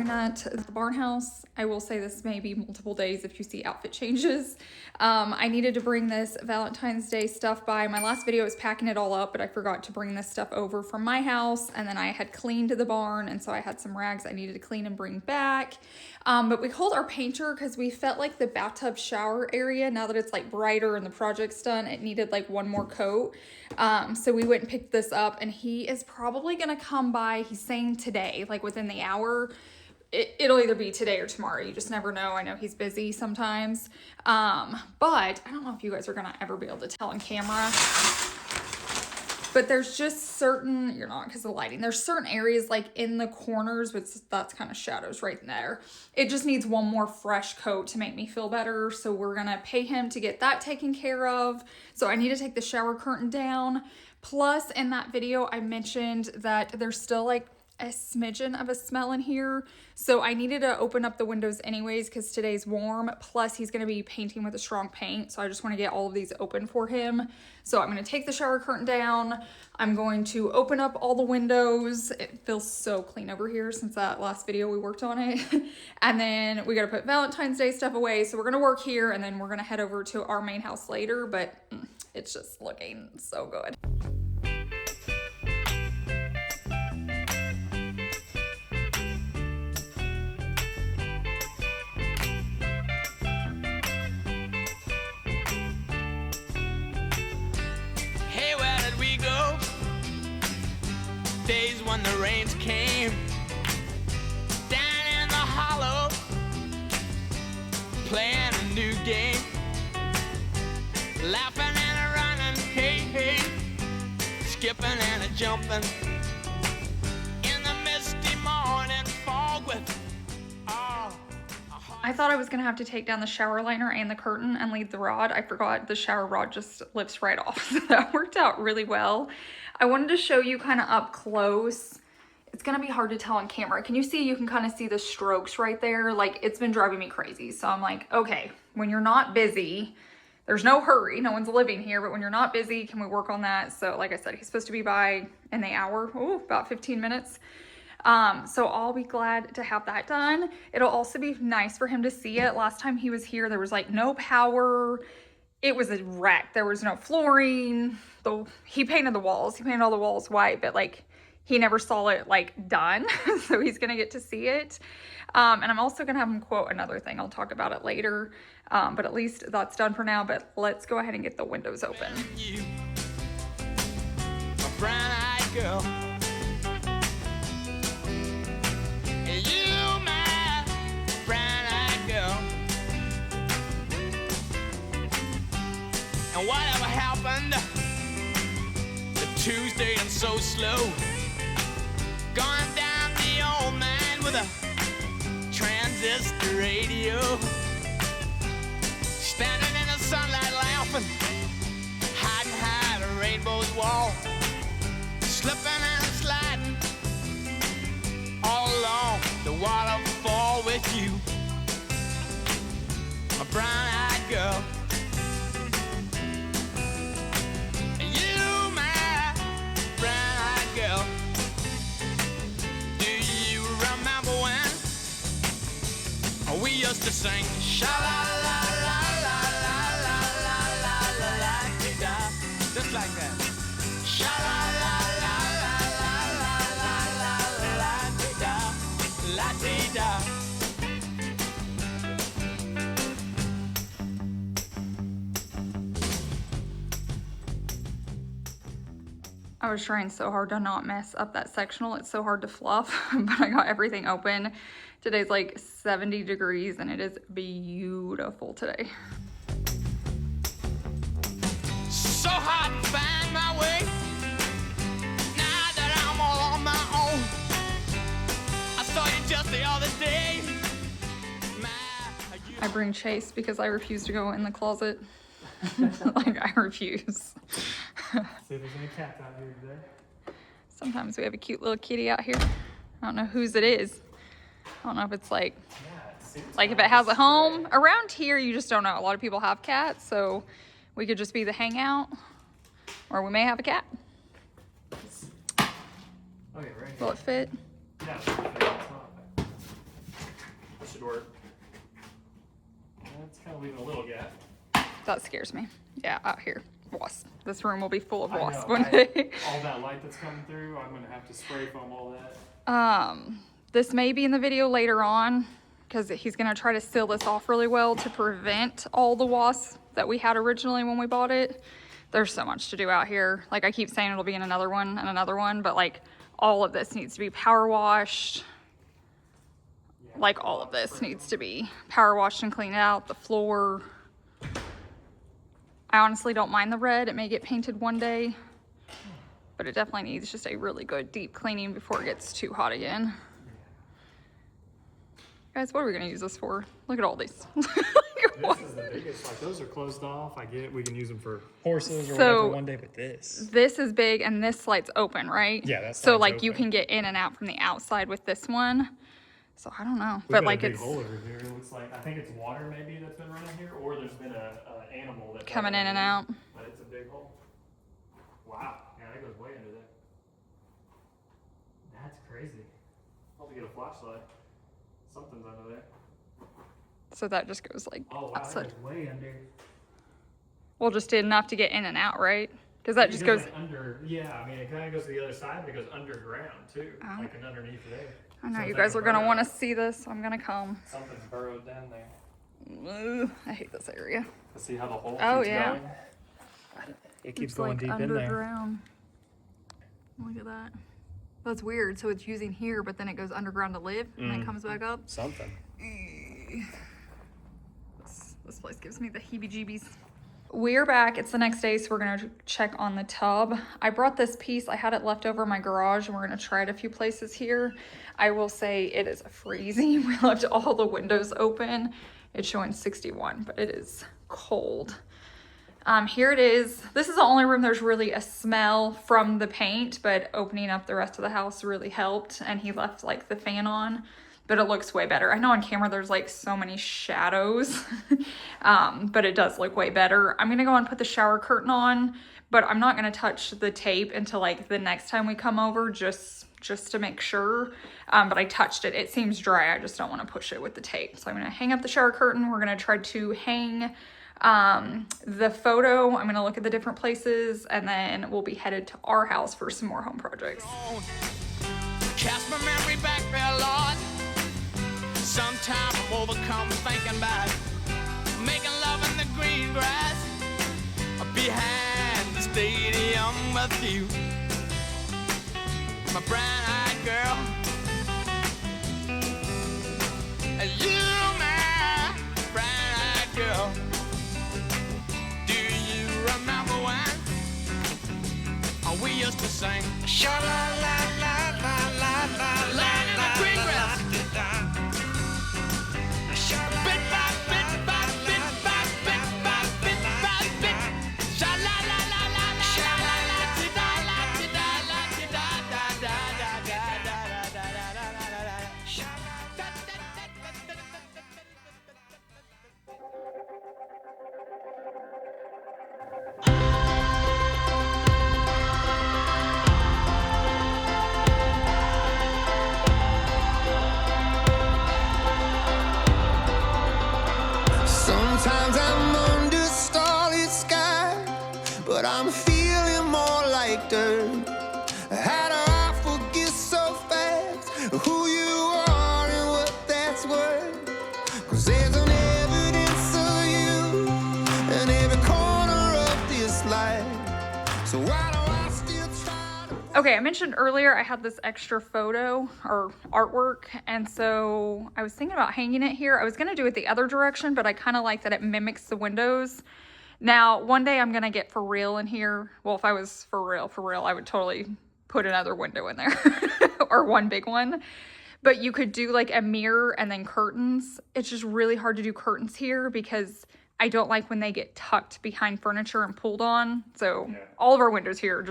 wearing at the Barnhouse. I will say this may be multiple days if you see outfit changes. I needed to bring this Valentine's Day stuff by. My last video was packing it all up, but I forgot to bring this stuff over from my house, and then I had cleaned the barn, and so I had some rags I needed to clean and bring back. But we called our painter because we felt like the bathtub shower area, now that it's like brighter and the project's done, it needed like one more coat. So we went and picked this up, and he is probably gonna come by. He's saying today, like within the hour. It'll either be today or tomorrow. You just never know. I know he's busy sometimes. But I don't know if you guys are gonna ever be able to tell on camera. But there's just certain, you're not because of the lighting, there's certain areas like in the corners, which that's kind of shadows right there. It just needs one more fresh coat to make me feel better. So we're gonna pay him to get that taken care of. So I need to take the shower curtain down. Plus in that video, I mentioned that there's still like a smidgen of a smell in here. So I needed to open up the windows anyways because today's warm. Plus he's gonna be painting with a strong paint. So I just wanna get all of these open for him. So I'm gonna take the shower curtain down. I'm going to open up all the windows. It feels so clean over here since that last video we worked on it. And then we gotta put Valentine's Day stuff away. So we're gonna work here and then we're gonna head over to our main house later, but it's just looking so good. Days when the rains came down in the hollow, playing a new game, laughing and a running, hey, hey, skipping and a jumping in the misty morning fog with I thought I was gonna have to take down the shower liner and the curtain and leave the rod. I forgot the shower rod just lifts right off. So that worked out really well. I wanted to show you kind of up close. It's gonna be hard to tell on camera. Can you see, you can kind of see the strokes right there? Like, it's been driving me crazy. So I'm like, okay, when you're not busy, there's no hurry, no one's living here, but when you're not busy, can we work on that? So like I said, he's supposed to be by in the hour, about 15 minutes. So I'll be glad to have that done. It'll also be nice for him to see it. Last time he was here, there was like no power. It was a wreck. There was no flooring. He painted the walls. He painted all the walls white, but like he never saw it like done. So he's gonna get to see it. And I'm also gonna have him quote another thing. I'll talk about it later. But at least that's done for now. But let's go ahead and get the windows open. you, a brown-eyed girl. You, my brown-eyed girl. And whatever happened to Tuesday and so slow, gone down the old man with a transistor radio, standing in the sunlight laughing, hiding behind a rainbow's wall, slipping and sliding all along the waterfall with you, a brown-eyed girl. You, my brown-eyed girl. Do you remember when we used to sing sha-la-la-la-la-la-la-la-la-la-la-la-la-la-la-la, just like that. Sha-la-la-la-la-la-la-la-la-la-la-la-la-la. I was trying so hard to not mess up that sectional. It's so hard to fluff, but I got everything open. Today's like 70 degrees and it is beautiful today. So hard to find my way. Now that I'm all on my own. I saw you just the other day. I bring Chase because I refuse to go in the closet. Like, I refuse. See if there's any cats out here today. Sometimes we have a cute little kitty out here. I don't know whose it is. I don't know if it's like if it has a home. Around here, you just don't know. A lot of people have cats, so we could just be the hangout. Or we may have a cat. Okay, right here. Will it fit? Yeah, it's not. short. That's kind of leaving a little gap. That scares me. Yeah, out here. Wasp. This room will be full of I wasps know, one day. all that light that's coming through, I'm gonna have to spray foam all that. This may be in the video later on because he's gonna try to seal this off really well to prevent all the wasps that we had originally when we bought it. There's so much to do out here. Like I keep saying it'll be in another one and another one, but like all of this needs to be power washed. Yeah, Like all of this needs to be power washed and cleaned out. The floor. I honestly don't mind the red. It may get painted one day, but it definitely needs just a really good deep cleaning before it gets too hot again. Guys, what are we gonna use this for? Look at all these. This is the biggest. Like those are closed off. I get we can use them for horses or whatever one day, but this is big and this slide's open, right? Yeah, that's so like you can get in and out from the outside with this one. So I don't know, but like a big it's hole over here. It looks like I think it's water maybe that's been running here, or there's been a animal that coming in and out. But it's a big hole. Wow, yeah, that goes way under there. That's crazy. I'll have to get a flashlight. Something's under there. So that just goes like outside. That goes way under. Well, just did enough to get in and out, right? Because that just goes like under. Yeah, I mean it kind of goes to the other side, but it goes underground too, like and underneath there. I know So you it's guys like are a gonna burrow. want to see this. I'm gonna come. Something's burrowed down there. Ugh, I hate this area. Let's see how the hole Oh, keeps yeah. going. It keeps It's going like deep in there. underground. Look at that. That's weird. So it's using here, but then it goes underground to live and then comes back up. Something. This place gives me the heebie-jeebies. We're back. It's the next day, so we're gonna check on the tub. I brought this piece. I had it left over in my garage, and we're gonna try it a few places here. I will say it is freezing. We left all the windows open. It's showing 61, but it is cold. Here it is. This is the only room there's really a smell from the paint, but opening up the rest of the house really helped, and he left like the fan on. But it looks way better. I know on camera there's like so many shadows, but it does look way better. I'm gonna go and put the shower curtain on, but I'm not gonna touch the tape until like the next time we come over, just to make sure. But I touched it. It seems dry. I just don't want to push it with the tape. So I'm gonna hang up the shower curtain. We're gonna try to hang the photo. I'm gonna look at the different places, and then we'll be headed to our house for some more home projects. Cast my memory back there, Lord. Sometimes I'm overcome thinking about making love in the green grass behind the stadium with you, my brown-eyed girl. And you, my brown-eyed girl. Do you remember when we used to sing sha-la-la-la-la-la-la, lying in the green grass? Bit by bit by bit by bit by bit by bit. Sha-la-la-la-la-la, Sometimes I'm under starlit sky, but I'm feeling more like dirt. How do I forget so fast who you are and what that's worth? 'Cause there's an evidence of you in every corner of this life. So why do I still try to... Okay, I mentioned earlier I had this extra photo or artwork, and so I was thinking about hanging it here. I was gonna do it the other direction, but I kind of like that it mimics the windows. Now, one day I'm gonna get for real in here. Well, if I was for real, I would totally put another window in there or one big one. But you could do like a mirror and then curtains. It's just really hard to do curtains here because I don't like when they get tucked behind furniture and pulled on. So all of our windows here are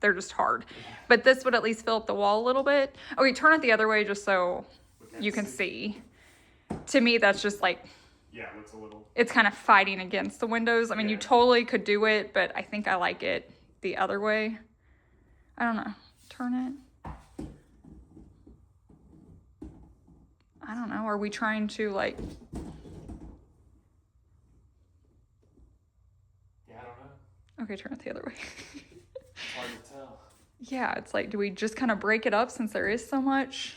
they're just hard. But this would at least fill up the wall a little bit. Okay, turn it the other way just so you can see. To me, that's just like, Yeah, looks a little. it's kind of fighting against the windows. I mean, you totally could do it, but I think I like it the other way. I don't know. Turn it. I don't know. Are we trying to like... Yeah, I don't know. Okay, turn it the other way. It's hard to tell. Yeah, it's like, do we just kind of break it up since there is so much?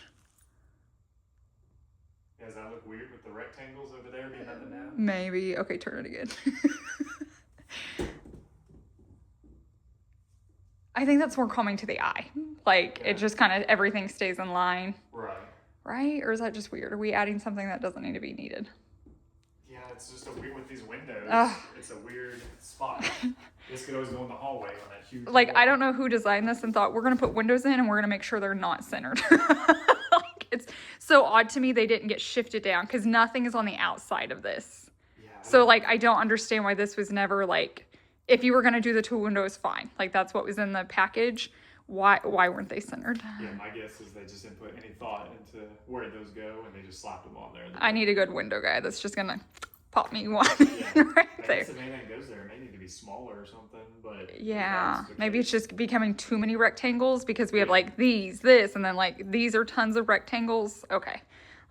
Yeah, does that look weird with the rectangles over there behind the nail? Maybe. Okay, turn it again. I think that's more calming to the eye. Like, it just kind of, everything stays in line. Right. Right? Or is that just weird? Are we adding something that doesn't need to be needed? Yeah, it's just a weird with these windows. Ugh. It's a weird spot. This could always go in the hallway on that huge Like, wall. I don't know who designed this and thought, we're going to put windows in and we're going to make sure they're not centered. Like, it's so odd to me they didn't get shifted down because nothing is on the outside of this. Yeah, So, like, I don't understand why this was never, like, if you were going to do the two windows, fine. Like, that's what was in the package. Why weren't they centered? Yeah, my guess is they just didn't put any thought into where those go and they just slapped them on there. I need a good window guy that's just going to pop me one Yeah. right I there. guess if anything goes there, it may need to be smaller or something, but... Yeah, that's the maybe it's case. just becoming too many rectangles because we have like these, this, and then like these are tons of rectangles. Okay,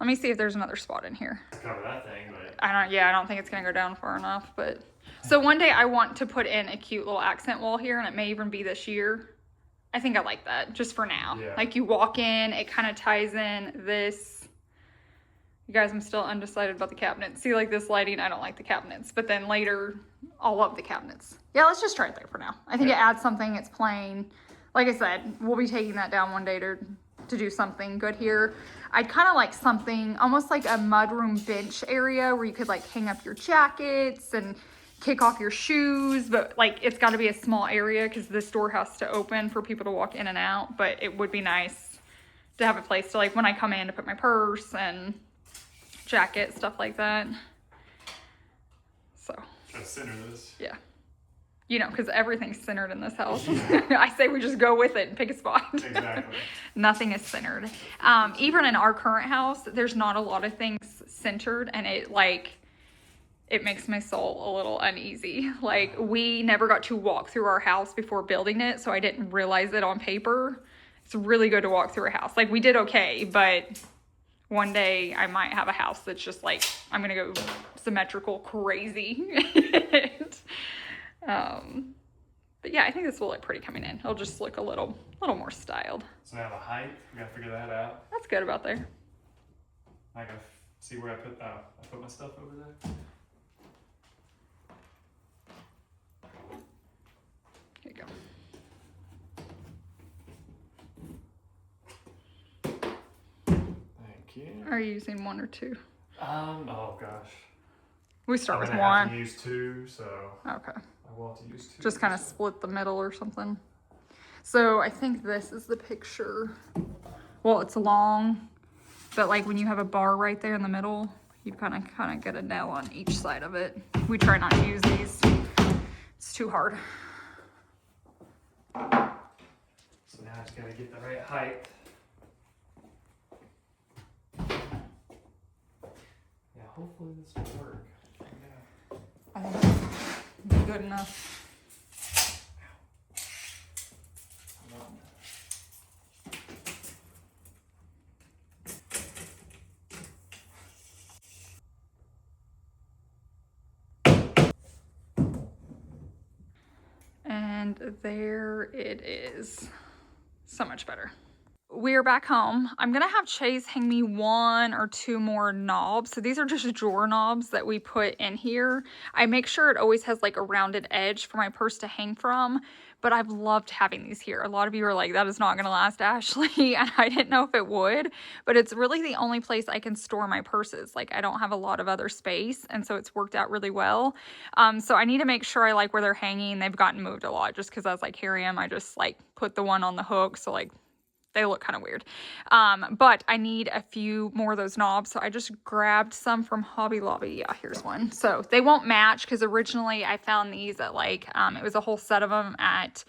let me see if there's another spot in here. To cover that thing, but... I don't think it's gonna go down far enough, but. So one day I want to put in a cute little accent wall here, and it may even be this year. I think I like that, just for now. Yeah. Like you walk in, it kind of ties in this. You guys, I'm still undecided about the cabinets. See, like this lighting, I don't like the cabinets, but then later, I'll love the cabinets. Yeah, let's just try it there for now. I think it adds something, it's plain. Like I said, we'll be taking that down one day to do something good here. I'd kind of like something, almost like a mudroom bench area where you could like hang up your jackets and kick off your shoes, but like it's got to be a small area because this door has to open for people to walk in and out. But it would be nice to have a place to like when I come in to put my purse and jacket, stuff like that. So Try to center this. yeah, you know, because everything's centered in this house. I say we just go with it and pick a spot. Exactly. Nothing is centered. Even in our current house, there's not a lot of things centered, and it makes my soul a little uneasy. Like, we never got to walk through our house before building it, so I didn't realize it on paper. It's really good to walk through a house. Like, we did okay, but one day I might have a house that's just like, I'm gonna go symmetrical crazy. But yeah, I think this will look pretty coming in. It'll just look a little more styled. So now the height, we gotta figure that out. That's good about there. I gotta see where I put my stuff over there. Here you go. Thank you. Are you using one or two? Oh gosh. We start I'm with gonna have one. to use two, so Okay. I will have to use two. Just kind of split the middle or something. So I think this is the picture. Well, it's long, but like when you have a bar right there in the middle, you kind of get a nail on each side of it. We try not to use these. It's too hard. So now I just gotta get the right height. Yeah, hopefully this will work. Yeah. I think it'll be good enough. And there it is. So much better. We're back home. I'm gonna have Chase hang me one or two more knobs. So these are just drawer knobs that we put in here. I make sure it always has like a rounded edge for my purse to hang from, but I've loved having these here. A lot of you are like, that is not gonna last, Ashley, and I didn't know if it would, but it's really the only place I can store my purses. Like, I don't have a lot of other space, and so it's worked out really well. So I need to make sure I like where they're hanging. They've gotten moved a lot just because as I carry them, I just like put the one on the hook, so like they look kind of weird. But I need a few more of those knobs. So I just grabbed some from Hobby Lobby. Yeah, here's one. So they won't match because originally I found these at like, it was a whole set of them at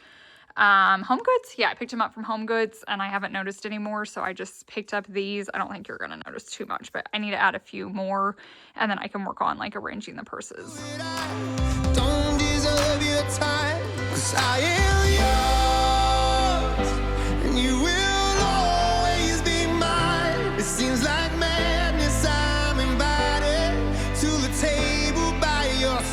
Home Goods. Yeah, I picked them up from Home Goods and I haven't noticed anymore. So I just picked up these. I don't think you're going to notice too much, but I need to add a few more and then I can work on like arranging the purses. Don't deserve your time, 'cause I am yours, and you will always be mine. It seems like madness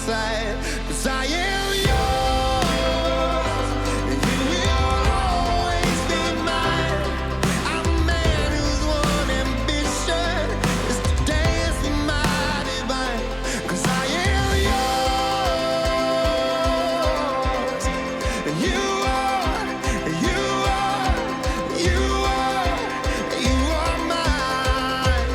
side, 'cause I am yours, and you will always be mine. I'm a man whose one ambition is to dance with my divine, 'cause I am yours, and you are mine.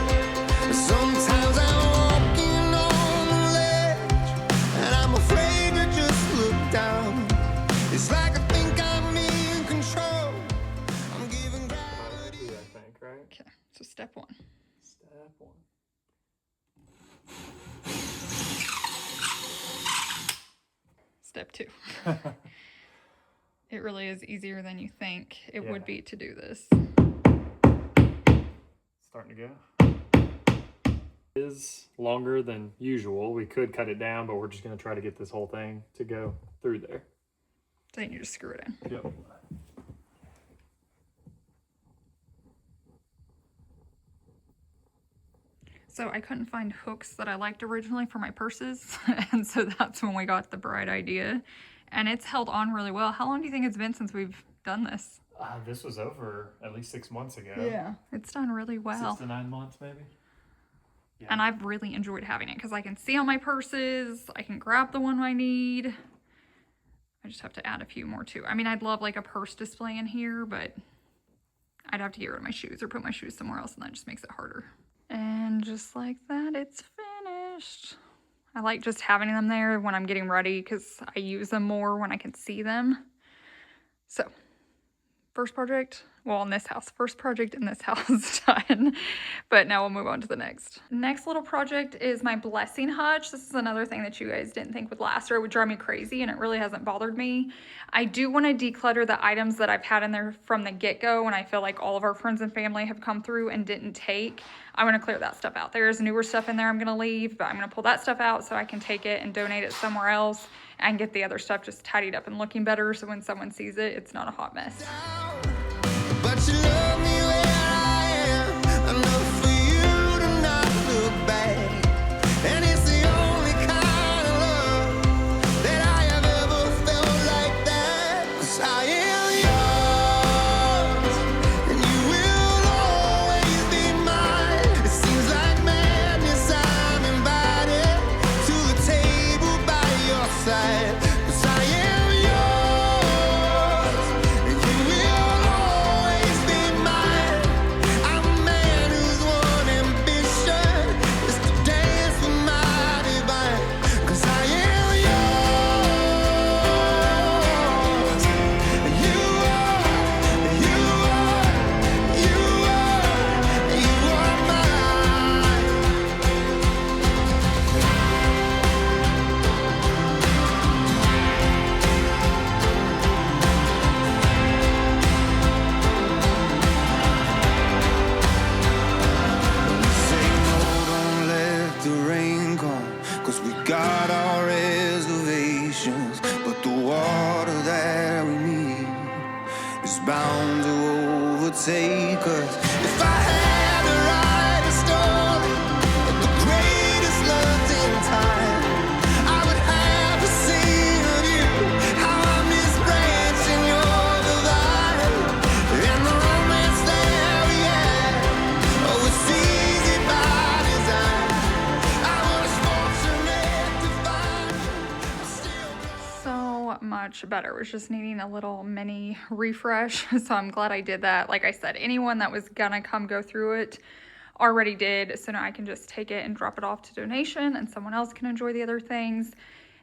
Sometimes I'm walking on the ledge, and I'm afraid to just look down. It's like I think I'm in control. I'm giving gravity. I think, right? Okay, so step 1. Step 1. Step 2. It really is easier than you think it would be to do this. Starting to go. It is longer than usual. We could cut it down, but we're just going to try to get this whole thing to go through there. So then you just screw it in. Yep. So I couldn't find hooks that I liked originally for my purses, and so that's when we got the bright idea. And it's held on really well. How long do you think it's been since we've done this? This was over at least 6 months ago. Yeah. It's done really well. 6 to 9 months, maybe. Yeah. And I've really enjoyed having it because I can see all my purses. I can grab the one I need. I just have to add a few more too. I mean, I'd love like a purse display in here, but I'd have to get rid of my shoes or put my shoes somewhere else, and that just makes it harder. And just like that, it's finished. I like just having them there when I'm getting ready because I use them more when I can see them. So, first project, well, in this house, first project in this house done. But now we'll move on to the next. Next little project is my blessing hutch. This is another thing that you guys didn't think would last, or it would drive me crazy, and it really hasn't bothered me. I do want to declutter the items that I've had in there from the get-go, and I feel like all of our friends and family have come through and didn't take. I want to clear that stuff out. There's newer stuff in there I'm going to leave, but I'm going to pull that stuff out so I can take it and donate it somewhere else and get the other stuff just tidied up and looking better, so when someone sees it, it's not a hot mess. But you love me where I am, enough for you to not look back. And it's the only kind of love that I have ever felt like that. 'Cause I am yours, and you will always be mine. It seems like madness, I'm invited to the table by your side. 'Cause I am yours, and you will always be mine. I'm a man whose one ambition is to dance with my divine. 'Cause I am yours, and you are mine. Say no, don't let the rain come, 'cause we got our reservations. But the water that we need is bound to overtake us. If I had to write a story of the greatest loves in time, I would have to sing of you, how I miss branching your divine, and the romance that we had. Oh, it's easy by design. I was fortunate to find you. I still So much better. It was just needing a little mini refresh. So I'm glad I did that. Like I said, anyone that was gonna come go through it already did. So now I can just take it and drop it off to donation, and someone else can enjoy the other things.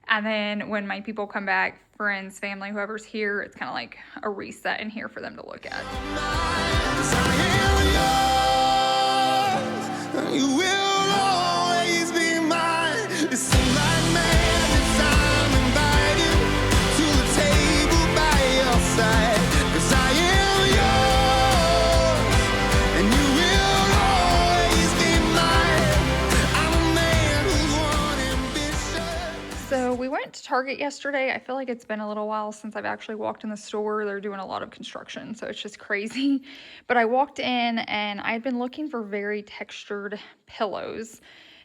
And then when my people come back, friends, family, whoever's here, it's kind of like a reset in here for them to look at. 'Cause I am yours, and you will always be mine. It seems like madness, I'm invited to the table by your side. 'Cause I am yours, and you will always be mine. I'm a man whose one ambition. So we went to Target yesterday. I feel like it's been a little while since I've actually walked in the store. They're doing a lot of construction, so it's just crazy. But I walked in and I've been looking for very textured pillows.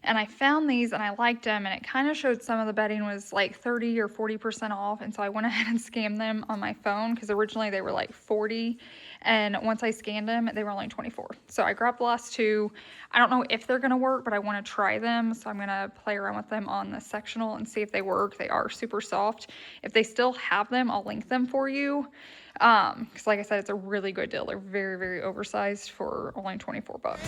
And I found these and I liked them, and it kind of showed some of the bedding was like 30 or 40% off. And so I went ahead and scanned them on my phone because originally they were like 40. And once I scanned them, they were only 24. So I grabbed the last two. I don't know if they're going to work, but I want to try them. So I'm going to play around with them on the sectional and see if they work. They are super soft. If they still have them, I'll link them for you. Because like I said, it's a really good deal. They're very, very oversized for only 24 bucks.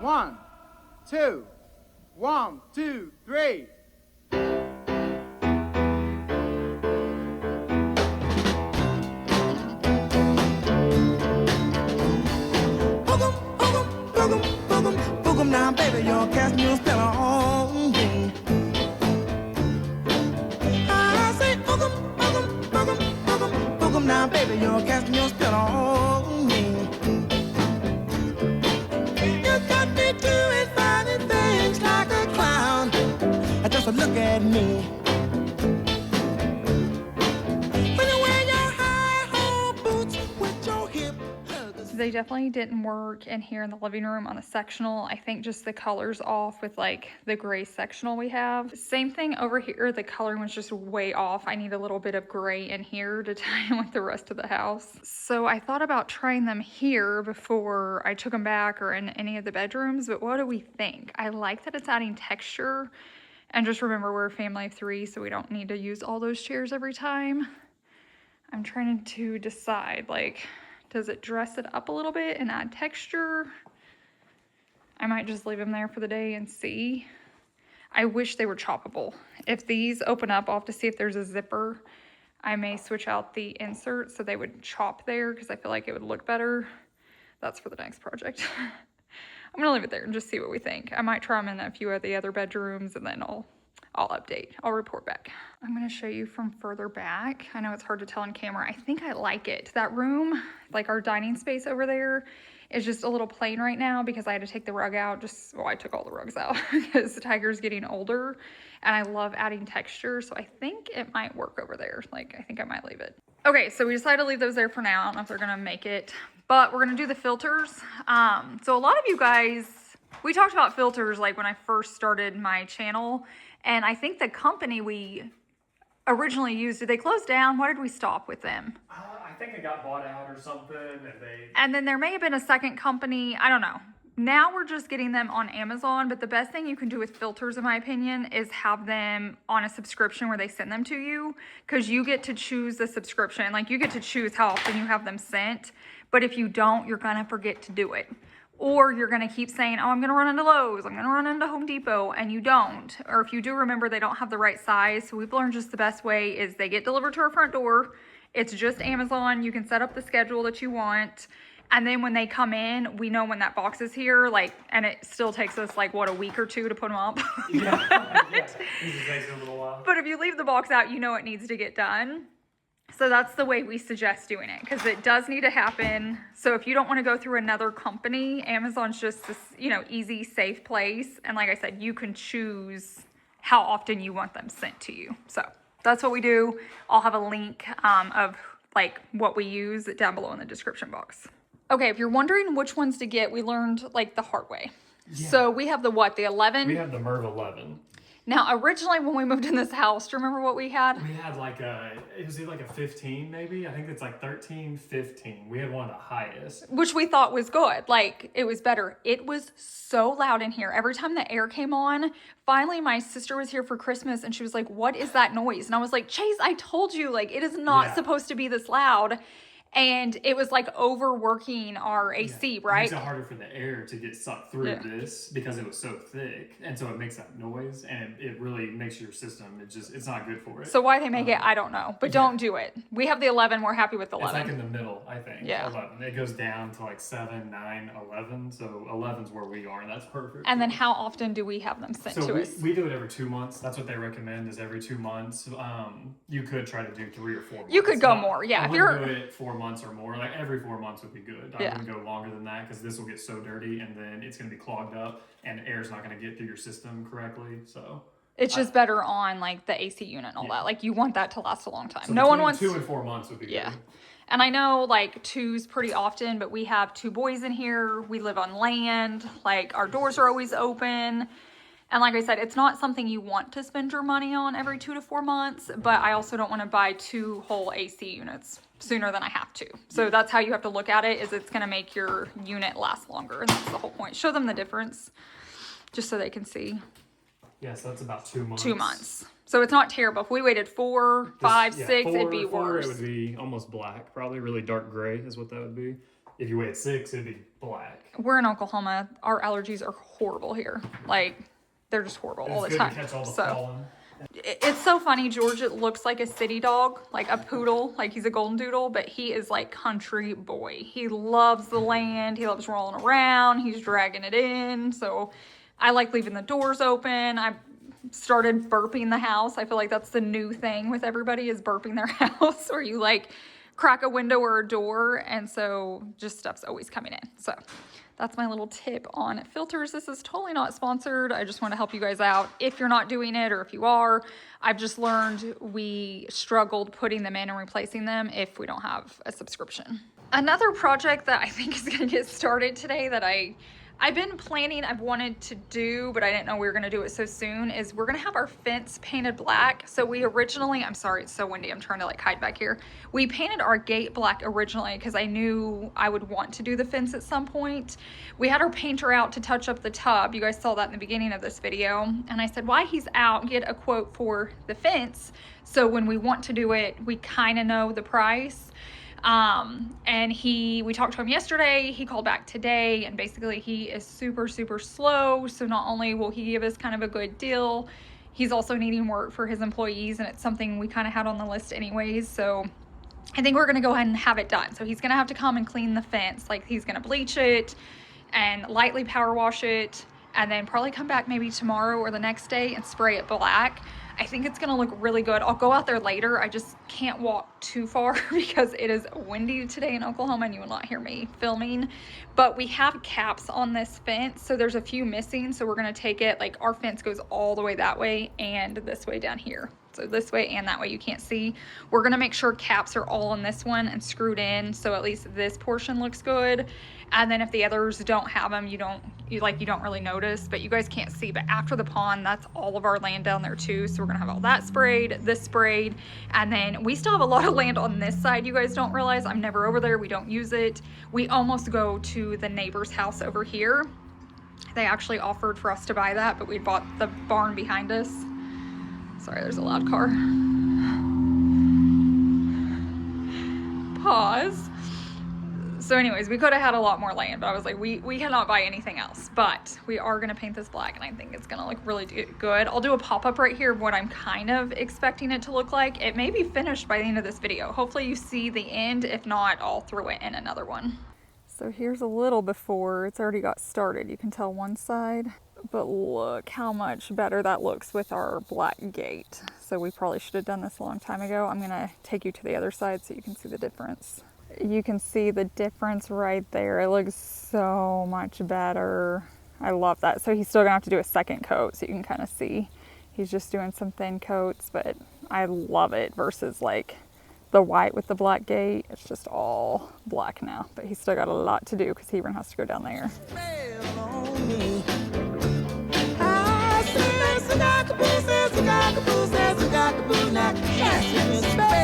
One, two, 1, 2, 3. Boogum now, baby, you're casting your spell on me. I say boogum now, baby, you're casting your spell on me. You got me doing funny things like a clown. Just look at me. When you wear your high-heel boots with your hip huggers. They definitely didn't work in here in the living room on the sectional. I think just the color's off with like the gray sectional we have. Same thing over here. The coloring was just way off. I need a little bit of gray in here to tie in with the rest of the house. So I thought about trying them here before I took them back or in any of the bedrooms, but what do we think? I like that it's adding texture. And just remember, we're a family of 3, so we don't need to use all those chairs every time. I'm trying to decide, like, does it dress it up a little bit and add texture? I might just leave them there for the day and see. I wish they were choppable. If these open up, I'll have to see if there's a zipper. I may switch out the insert so they would chop there because I feel like it would look better. That's for the next project. I'm gonna leave it there and just see what we think. I might try them in a few of the other bedrooms and then I'll update. I'll report back. I'm gonna show you from further back. I know it's hard to tell on camera. I think I like it. That room, like our dining space over there, is just a little plain right now because I had to take the rug out. Well, I took all the rugs out because the Tiger's getting older and I love adding texture. So I think it might work over there. Like, I think I might leave it. Okay, so we decided to leave those there for now. I don't know if they're gonna make it, but we're gonna do the filters. So a lot of you guys, we talked about filters like when I first started my channel, and I think the company we originally used, did they close down? Why did we stop with them? I think it got bought out or something, And then there may have been a second company, I don't know. Now we're just getting them on Amazon, but the best thing you can do with filters, in my opinion, is have them on a subscription where they send them to you, because you get to choose the subscription. Like, you get to choose how often you have them sent, but if you don't, you're gonna forget to do it. Or you're gonna keep saying, oh, I'm gonna run into Lowe's, I'm gonna run into Home Depot, and you don't. Or if you do, remember they don't have the right size. So we've learned just the best way is they get delivered to our front door. It's just Amazon. You can set up the schedule that you want. And then when they come in, we know when that box is here, like, and it still takes us like, what, a week or 2 to put them up? yeah, it takes a little while. But if you leave the box out, you know it needs to get done. So that's the way we suggest doing it, because it does need to happen. So if you don't want to go through another company, Amazon's just this, easy, safe place. And like I said, you can choose how often you want them sent to you. So that's what we do. I'll have a link of like what we use down below in the description box. Okay, if you're wondering which ones to get, we learned like the hard way. Yeah. So we have the what? The 11? We have the Merv 11. Now, originally when we moved in this house, do you remember what we had? We had like it was like a 15 maybe. I think it's like 13, 15. We had one of the highest. Which we thought was good. Like, it was better. It was so loud in here. Every time the air came on, finally my sister was here for Christmas and she was like, what is that noise? And I was like, Chase, I told you, like, it is not supposed to be this loud. And it was like overworking our AC, right? It makes it harder for the air to get sucked through this because it was so thick. And so it makes that noise and it really makes your system, it's not good for it. So why they make it, I don't know. But don't do it. We have the 11. We're happy with the 11. It's like in the middle, I think. Yeah. 11. It goes down to like 7, 9, 11. So 11's where we are and that's perfect. And then how often do we have them sent to us? We do it every 2 months. That's what they recommend is every 2 months. You could try to do 3 or 4 months. You could go more, yeah. If you're do it 4 months or more, like every 4 months would be good. I wouldn't go longer than that because this will get so dirty and then it's going to be clogged up and air's not going to get through your system correctly. So it's just better on like the AC unit and all that. Like you want that to last a long time. So no one wants 2 and 4 months would be good. And I know like 2's pretty often, but we have 2 boys in here. We live on land. Like our doors are always open. And like I said, it's not something you want to spend your money on every 2 to 4 months, but I also don't want to buy 2 whole AC units sooner than I have to. So that's how you have to look at it, is it's going to make your unit last longer. And that's the whole point. Show them the difference just so they can see. Yes, that's about 2 months. 2 months. So it's not terrible. If we waited 4, 5, 6, it'd be 4, worse. It would be almost black. Probably really dark gray is what that would be. If you waited 6, it'd be black. We're in Oklahoma. Our allergies are horrible here. Like, they're just horrible all the time. To catch all the pollen. It's so funny. George looks like a city dog, like a poodle, like he's a golden doodle, but he is like country boy. He loves the land. He loves rolling around. He's dragging it in. So I like leaving the doors open. I started burping the house. I feel like that's the new thing with everybody is burping their house, or you like crack a window or a door. And so just stuff's always coming in. So that's my little tip on filters. This is totally not sponsored. I just want to help you guys out if you're not doing it, or if you are. I've just learned we struggled putting them in and replacing them if we don't have a subscription. Another project that I think is going to get started today that I've been planning, I've wanted to do, but I didn't know we were going to do it so soon, is we're going to have our fence painted black. So we originally, I'm sorry, it's so windy. I'm trying to like hide back here. We painted our gate black originally because I knew I would want to do the fence at some point. We had our painter out to touch up the tub. You guys saw that in the beginning of this video. And I said, while he's out, get a quote for the fence. So when we want to do it, we kind of know the price. And we talked to him yesterday, he called back today, and basically he is super, super slow. So not only will he give us kind of a good deal, he's also needing work for his employees, and it's something we kind of had on the list anyways. So I think we're going to go ahead and have it done. So he's going to have to come and clean the fence. Like he's going to bleach it and lightly power wash it, and then probably come back maybe tomorrow or the next day and spray it black. I think it's gonna look really good. I'll go out there later. I just can't walk too far because it is windy today in Oklahoma and you will not hear me filming. But we have caps on this fence, so there's a few missing. So we're gonna take it, like our fence goes all the way that way and this way down here. So this way and that way, you can't see. We're gonna make sure caps are all on this one and screwed in, so at least this portion looks good. And then if the others don't have them, you don't really notice, but you guys can't see. But after the pond, that's all of our land down there too. So we're gonna have all that sprayed, this sprayed, and then we still have a lot of land on this side. You guys don't realize, I'm never over there. We don't use it. We almost go to the neighbor's house over here. They actually offered for us to buy that, but we bought the barn behind us. Sorry, there's a loud car. Pause. So anyways, we could have had a lot more land, but I was like, we cannot buy anything else. But we are going to paint this black, and I think it's going to look really good. I'll do a pop-up right here of what I'm kind of expecting it to look like. It may be finished by the end of this video. Hopefully you see the end. If not, I'll throw it in another one. So here's a little before. It's already got started. You can tell one side. But look how much better that looks with our black gate. So we probably should have done this a long time ago. I'm gonna take you to the other side so you can see the difference. You can see the difference right there. It looks so much better. I love that. So he's still gonna have to do a second coat so you can kind of see. He's just doing some thin coats, but I love it versus like the white with the black gate. It's just all black now, but he's still got a lot to do because Hebron has to go down there. I says, cockapoo, now. Yes, in space.